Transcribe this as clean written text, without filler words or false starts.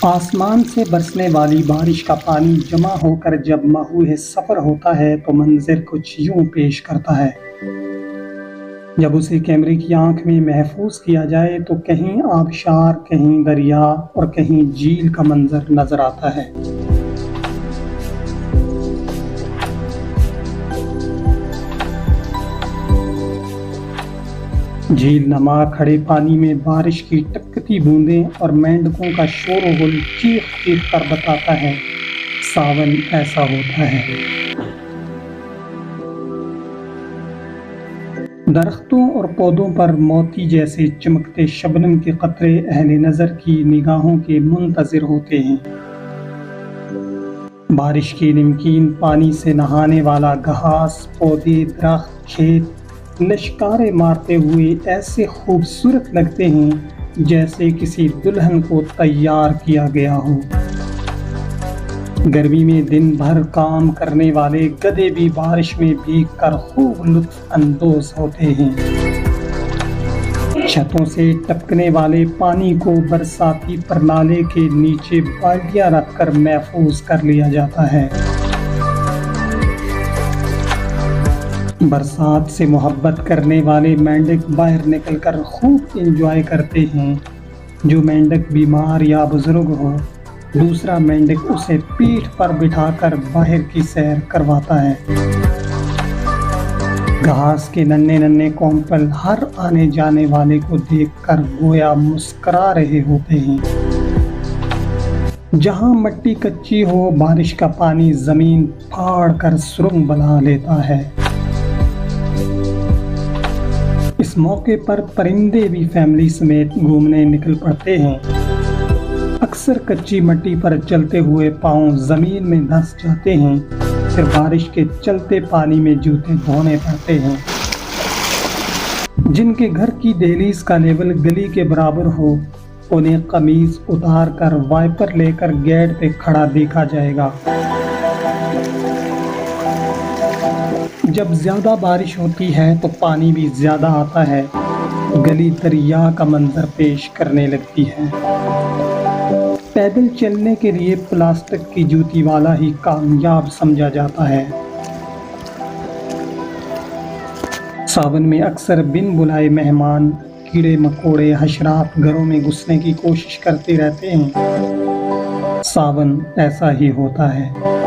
आसमान से बरसने वाली बारिश का पानी जमा होकर जब महुए सफ़र होता है तो मंज़िर कुछ यूं पेश करता है। जब उसे कैमरे की आंख में महफूज किया जाए तो कहीं आबशार, कहीं दरिया और कहीं झील का मंजर नजर आता है। झील नमा खड़े पानी में बारिश की टपकती बूंदें और मेंढकों का शोर-गुल चीख-चीख कर बताता है, सावन ऐसा होता है। दरख्तों और पौधों पर मोती जैसे चमकते शबनम के कतरे अहले नज़र की निगाहों के मुंतज़िर होते हैं। बारिश के नमकीन पानी से नहाने वाला घास, पौधे, दरख्त, खेत लश्कारे मारते हुए ऐसे खूबसूरत लगते हैं जैसे किसी दुल्हन को तैयार किया गया हो। गर्मी में दिन भर काम करने वाले गधे भी बारिश में भीगकर खूब लुत्फ अंदोज होते हैं। छतों से टपकने वाले पानी को बरसाती प्रणाली के नीचे बाल्टियां रखकर महफूज कर लिया जाता है। बरसात से मोहब्बत करने वाले मेंढक बाहर निकलकर खूब एंजॉय करते हैं। जो मेंढक बीमार या बुजुर्ग हो, दूसरा मेंढक उसे पीठ पर बिठाकर बाहर की सैर करवाता है। घास के नन्हे नन्हे कोंपल हर आने जाने वाले को देखकर गोया मुस्कुरा रहे होते हैं। जहां मिट्टी कच्ची हो, बारिश का पानी जमीन फाड़ कर सुरंग बना लेता है। इस मौके पर परिंदे भी फैमिली समेत घूमने निकल पड़ते हैं। अक्सर कच्ची मिट्टी पर चलते हुए पांव जमीन में धंस जाते हैं, फिर बारिश के चलते पानी में जूते धोने पड़ते हैं। जिनके घर की दहलीज का लेवल गली के बराबर हो, उन्हें कमीज उतार कर वाइपर लेकर गेट पे खड़ा देखा जाएगा। जब ज्यादा बारिश होती है तो पानी भी ज्यादा आता है। गली दरिया का मंजर पेश करने लगती है। पैदल चलने के लिए प्लास्टिक की जूती वाला ही कामयाब समझा जाता है। सावन में अक्सर बिन बुलाए मेहमान, कीड़े मकोड़े, हशरात घरों में घुसने की कोशिश करते रहते हैं। सावन ऐसा ही होता है।